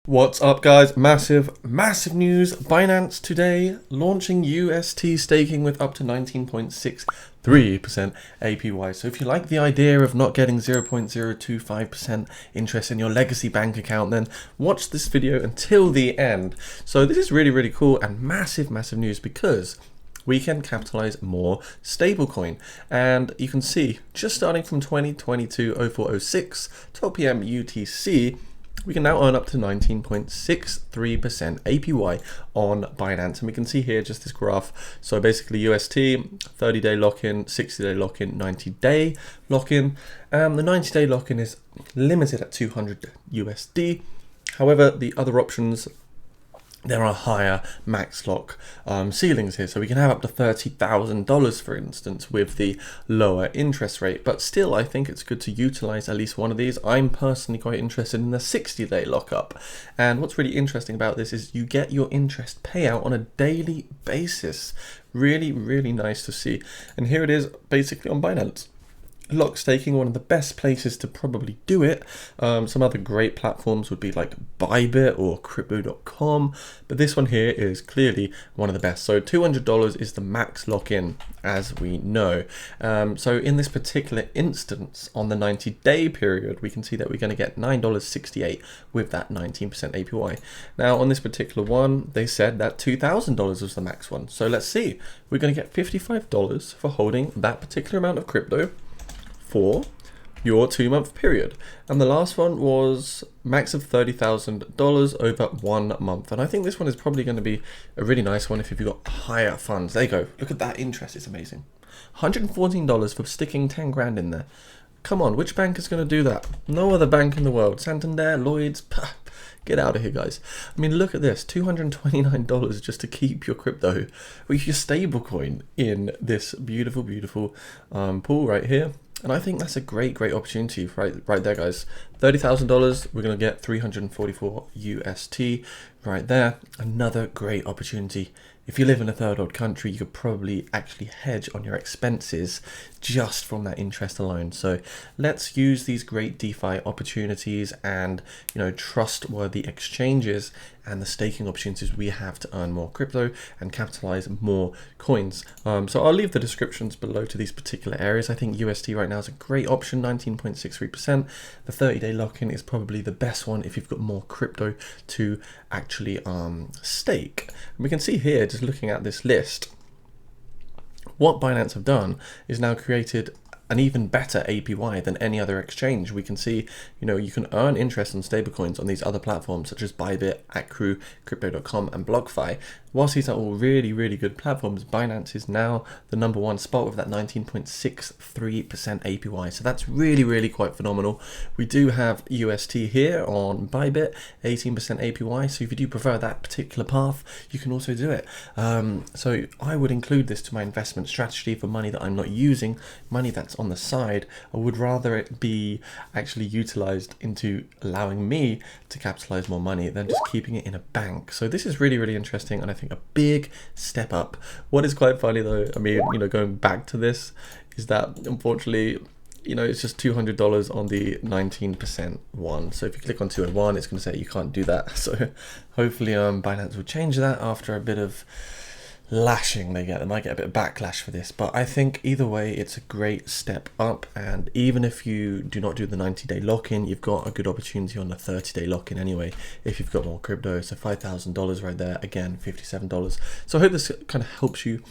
What's up, guys? Massive news. Binance today launching UST staking with up to 19.63% APY. So if you like the idea of not getting 0.025% interest in your legacy bank account, then watch this video until the end. So this is really cool and massive news because we can capitalize more stablecoin. And you can see just starting from 2022 0406 12 p.m. UTC, we can now earn up to 19.63% APY on Binance. And we can see here just this graph. So basically UST, 30-day lock-in, 60-day lock-in, 90-day lock-in. The 90-day lock-in is limited at 200 USD. However, the other options, there are higher max lock ceilings here. So we can have up to $30,000, for instance, with the lower interest rate. But still, I think it's good to utilize at least one of these. I'm personally quite interested in the 60-day lockup. And what's really interesting about this is you get your interest payout on a daily basis. Really nice to see. And here it is basically on Binance. Lock staking, one of the best places to probably do it. Some other great platforms would be like Bybit or crypto.com, but this one here is clearly one of the best. So $200 is the max lock-in, as we know. So in this particular instance, on the 90-day period, we can see that we're going to get $9.68 with that 19% APY. Now on this particular one, they said that $2,000 was the max one. So let's see, we're going to get $55 for holding that particular amount of crypto for your 2-month period. And the last one was max of $30,000 over 1 month. And I think this one is probably going to be a really nice one if you've got higher funds. There you go. Look at that interest. It's amazing. $114 for sticking 10 grand in there. Come on, which bank is going to do that? No other bank in the world. Santander, Lloyds, get out of here, guys. I mean, look at this, $229 just to keep your crypto with your stablecoin in this beautiful pool right here. And I think that's a great opportunity right there, guys. $30,000, we're going to get 344 UST right there. Another great opportunity. If you live in a third world country, you could probably actually hedge on your expenses just from that interest alone. So let's use these great DeFi opportunities and, you know, trustworthy exchanges and the staking opportunities we have to earn more crypto and capitalize more coins. So I'll leave the descriptions below to these particular areas. I think UST right now is a great option, 19.63%. The 30-day lock-in is probably the best one if you've got more crypto to actually stake. And we can see here, just looking at this list, what Binance have done is now created an even better APY than any other exchange. We can see, you know, you can earn interest on stablecoins on these other platforms such as Bybit, Accru, crypto.com and BlockFi. Whilst these are all really good platforms, Binance is now the #1 spot with that 19.63% APY. So that's really quite phenomenal. We do have UST here on Bybit, 18% APY. So if you do prefer that particular path, you can also do it. So I would include this to my investment strategy for money that I'm not using, money that's on the side. I would rather it be actually utilized into allowing me to capitalize more money than just keeping it in a bank. So this is really interesting, and I think a big step up. What is quite funny though, I mean, you know, going back to this, is that unfortunately, you know, it's just $200 on the 19% one. So if you click on 201, it's going to say you can't do that. So hopefully Binance will change that after a bit of lashing they get. They might get a bit of backlash for this, but I think either way it's a great step up. And even if you do not do the 90-day lock-in, you've got a good opportunity on the 30-day lock-in anyway if you've got more crypto. So $5,000 right there, again $57. So I hope this kind of helps you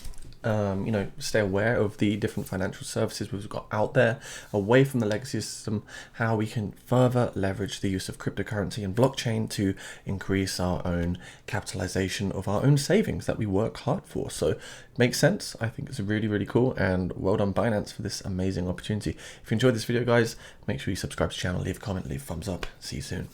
you know, stay aware of the different financial services we've got out there away from the legacy system, how we can further leverage the use of cryptocurrency and blockchain to increase our own capitalization of our own savings that we work hard for. So it makes sense. I think it's really cool, and well done Binance for this amazing opportunity. If you enjoyed this video, guys, make sure you subscribe to the channel, leave a comment, leave a thumbs up. See you soon.